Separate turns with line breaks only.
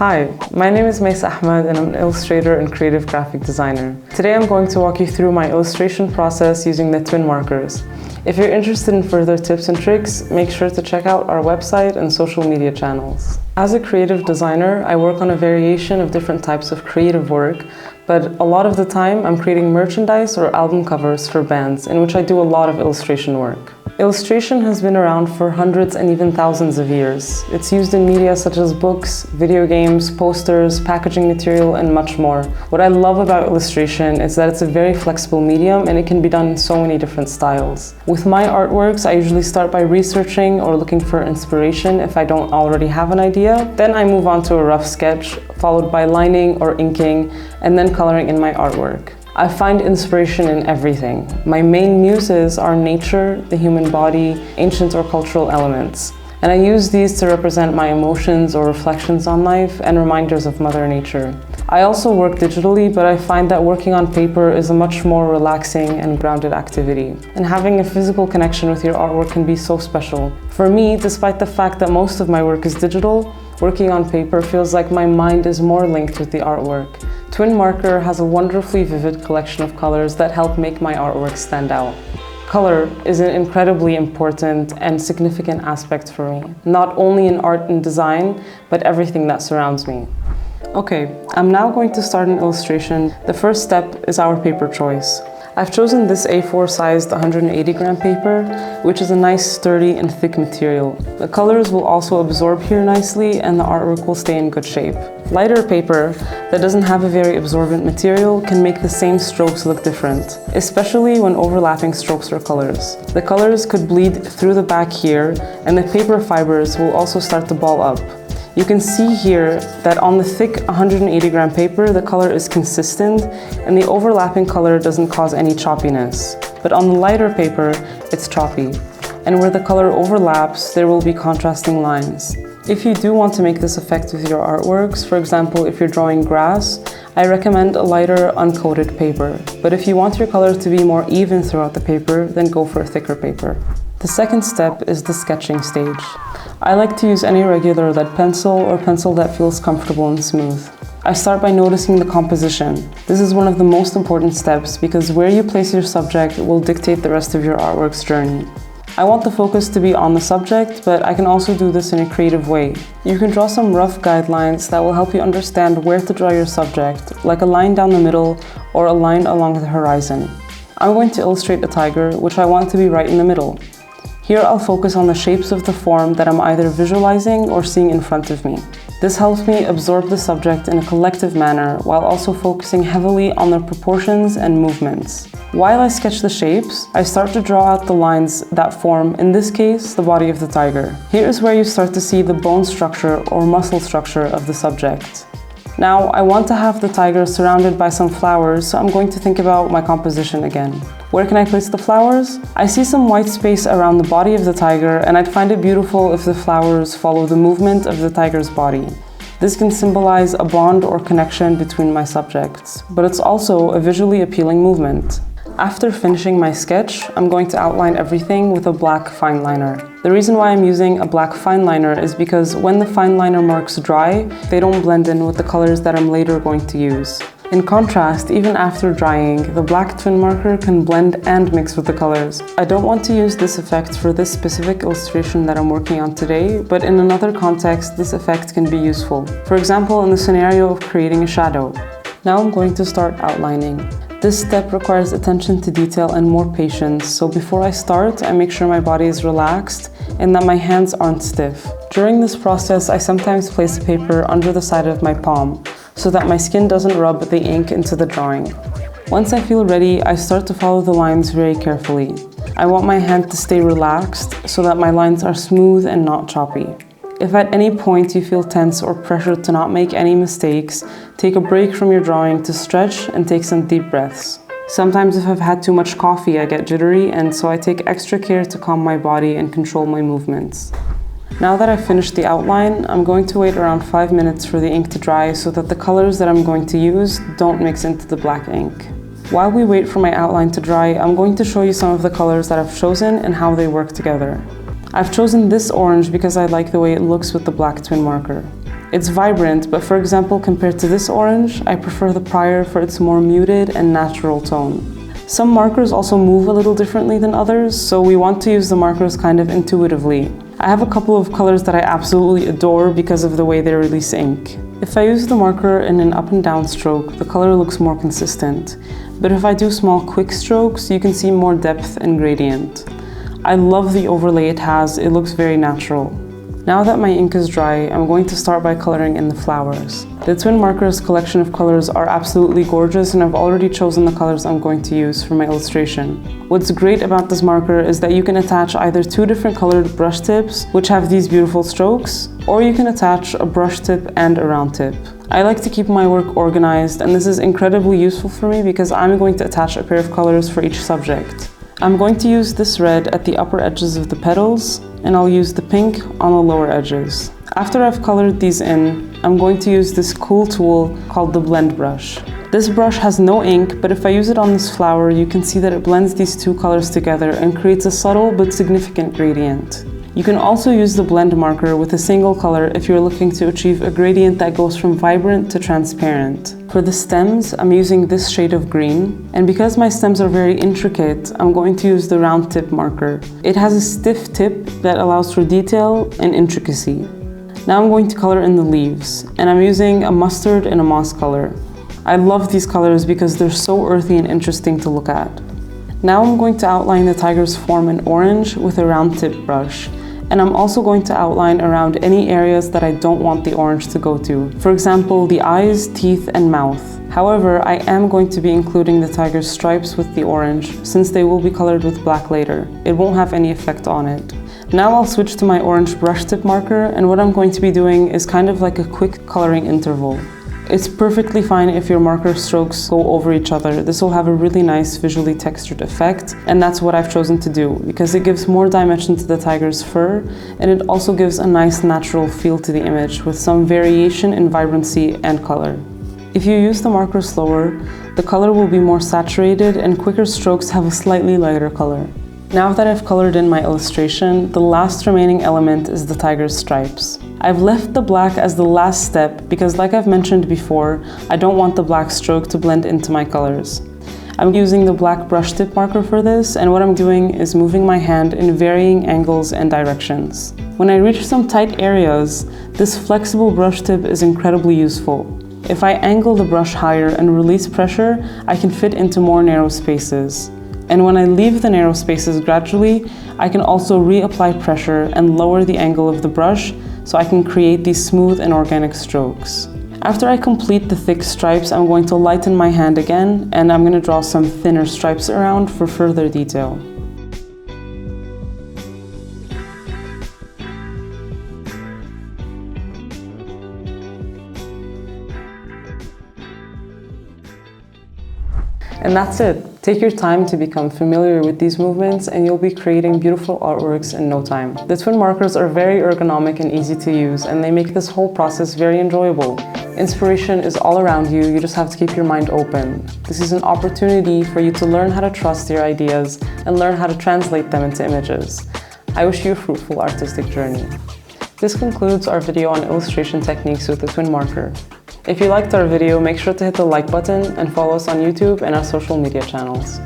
Hi, my name is Maisa Ahmed and I'm an illustrator and creative graphic designer. Today I'm going to walk you through my illustration process using the TwinMarkers. If you're interested in further tips and tricks, make sure to check out our website and social media channels. As a creative designer, I work on a variation of different types of creative work, but a lot of the time I'm creating merchandise or album covers for bands, in which I do a lot of illustration work. Illustration has been around for hundreds and even thousands of years. It's used in media such as books, video games, posters, packaging material, and much more. What I love about illustration is that it's a very flexible medium and it can be done in so many different styles. With my artworks, I usually start by researching or looking for inspiration if I don't already have an idea. Then I move on to a rough sketch, followed by lining or inking, and then coloring in my artwork. I find inspiration in everything. My main muses are nature, the human body, ancient or cultural elements. And I use these to represent my emotions or reflections on life and reminders of Mother Nature. I also work digitally, but I find that working on paper is a much more relaxing and grounded activity. And having a physical connection with your artwork can be so special. For me, despite the fact that most of my work is digital, working on paper feels like my mind is more linked with the artwork. TwinMarker has a wonderfully vivid collection of colors that help make my artwork stand out. Color is an incredibly important and significant aspect for me, not only in art and design, but everything that surrounds me. Okay, I'm now going to start an illustration. The first step is our paper choice. I've chosen this A4 sized 180 gram paper, which is a nice sturdy and thick material. The colors will also absorb here nicely and the artwork will stay in good shape. Lighter paper that doesn't have a very absorbent material can make the same strokes look different, especially when overlapping strokes or colors. The colors could bleed through the back here and the paper fibers will also start to ball up. You can see here that on the thick 180 gram paper, the color is consistent and the overlapping color doesn't cause any choppiness. But on the lighter paper, it's choppy. And where the color overlaps, there will be contrasting lines. If you do want to make this effect with your artworks, for example, if you're drawing grass, I recommend a lighter uncoated paper. But if you want your color to be more even throughout the paper, then go for a thicker paper. The second step is the sketching stage. I like to use any regular lead pencil or pencil that feels comfortable and smooth. I start by noticing the composition. This is one of the most important steps because where you place your subject will dictate the rest of your artwork's journey. I want the focus to be on the subject, but I can also do this in a creative way. You can draw some rough guidelines that will help you understand where to draw your subject, like a line down the middle or a line along the horizon. I'm going to illustrate a tiger, which I want to be right in the middle. Here I'll focus on the shapes of the form that I'm either visualizing or seeing in front of me. This helps me absorb the subject in a collective manner while also focusing heavily on their proportions and movements. While I sketch the shapes, I start to draw out the lines that form, in this case, the body of the tiger. Here is where you start to see the bone structure or muscle structure of the subject. Now, I want to have the tiger surrounded by some flowers, so I'm going to think about my composition again. Where can I place the flowers? I see some white space around the body of the tiger, and I'd find it beautiful if the flowers follow the movement of the tiger's body. This can symbolize a bond or connection between my subjects, but it's also a visually appealing movement. After finishing my sketch, I'm going to outline everything with a black fine liner. The reason why I'm using a black fine liner is because when the fine liner marks dry, they don't blend in with the colors that I'm later going to use. In contrast, even after drying, the black TwinMarker can blend and mix with the colors. I don't want to use this effect for this specific illustration that I'm working on today, but in another context, this effect can be useful. For example, in the scenario of creating a shadow. Now I'm going to start outlining. This step requires attention to detail and more patience, so before I start, I make sure my body is relaxed and that my hands aren't stiff. During this process, I sometimes place the paper under the side of my palm, so that my skin doesn't rub the ink into the drawing. Once I feel ready, I start to follow the lines very carefully. I want my hand to stay relaxed so that my lines are smooth and not choppy. If at any point you feel tense or pressured to not make any mistakes, take a break from your drawing to stretch and take some deep breaths. Sometimes if I've had too much coffee, I get jittery, and so I take extra care to calm my body and control my movements. Now that I've finished the outline, I'm going to wait around 5 minutes for the ink to dry so that the colors that I'm going to use don't mix into the black ink. While we wait for my outline to dry, I'm going to show you some of the colors that I've chosen and how they work together. I've chosen this orange because I like the way it looks with the black TwinMarker. It's vibrant, but for example, compared to this orange, I prefer the prior for its more muted and natural tone. Some markers also move a little differently than others, so we want to use the markers kind of intuitively. I have a couple of colors that I absolutely adore because of the way they release ink. If I use the marker in an up and down stroke, the color looks more consistent. But if I do small quick strokes, you can see more depth and gradient. I love the overlay it has, it looks very natural. Now that my ink is dry, I'm going to start by coloring in the flowers. The TwinMarker's collection of colors are absolutely gorgeous, and I've already chosen the colors I'm going to use for my illustration. What's great about this marker is that you can attach either two different colored brush tips, which have these beautiful strokes, or you can attach a brush tip and a round tip. I like to keep my work organized, and this is incredibly useful for me because I'm going to attach a pair of colors for each subject. I'm going to use this red at the upper edges of the petals, and I'll use the pink on the lower edges. After I've colored these in, I'm going to use this cool tool called the blend brush. This brush has no ink, but if I use it on this flower, you can see that it blends these two colors together and creates a subtle but significant gradient. You can also use the blend marker with a single color if you're looking to achieve a gradient that goes from vibrant to transparent. For the stems, I'm using this shade of green, and because my stems are very intricate, I'm going to use the round tip marker. It has a stiff tip that allows for detail and intricacy. Now I'm going to color in the leaves, and I'm using a mustard and a moss color. I love these colors because they're so earthy and interesting to look at. Now I'm going to outline the tiger's form in orange with a round tip brush. And I'm also going to outline around any areas that I don't want the orange to go to. For example, the eyes, teeth, and mouth. However, I am going to be including the tiger's stripes with the orange, since they will be colored with black later. It won't have any effect on it. Now I'll switch to my orange brush tip marker, and what I'm going to be doing is kind of like a quick coloring interval. It's perfectly fine if your marker strokes go over each other. This will have a really nice visually textured effect, and that's what I've chosen to do because it gives more dimension to the tiger's fur, and it also gives a nice natural feel to the image with some variation in vibrancy and color. If you use the marker slower, the color will be more saturated and quicker strokes have a slightly lighter color. Now that I've colored in my illustration, the last remaining element is the tiger's stripes. I've left the black as the last step because, like I've mentioned before, I don't want the black stroke to blend into my colors. I'm using the black brush tip marker for this, and what I'm doing is moving my hand in varying angles and directions. When I reach some tight areas, this flexible brush tip is incredibly useful. If I angle the brush higher and release pressure, I can fit into more narrow spaces. And when I leave the narrow spaces gradually, I can also reapply pressure and lower the angle of the brush so I can create these smooth and organic strokes. After I complete the thick stripes, I'm going to lighten my hand again, and I'm going to draw some thinner stripes around for further detail. And that's it. Take your time to become familiar with these movements and you'll be creating beautiful artworks in no time. The TwinMarkers are very ergonomic and easy to use, and they make this whole process very enjoyable. Inspiration is all around you, you just have to keep your mind open. This is an opportunity for you to learn how to trust your ideas and learn how to translate them into images. I wish you a fruitful artistic journey. This concludes our video on illustration techniques with the TwinMarker. If you liked our video, make sure to hit the like button and follow us on YouTube and our social media channels.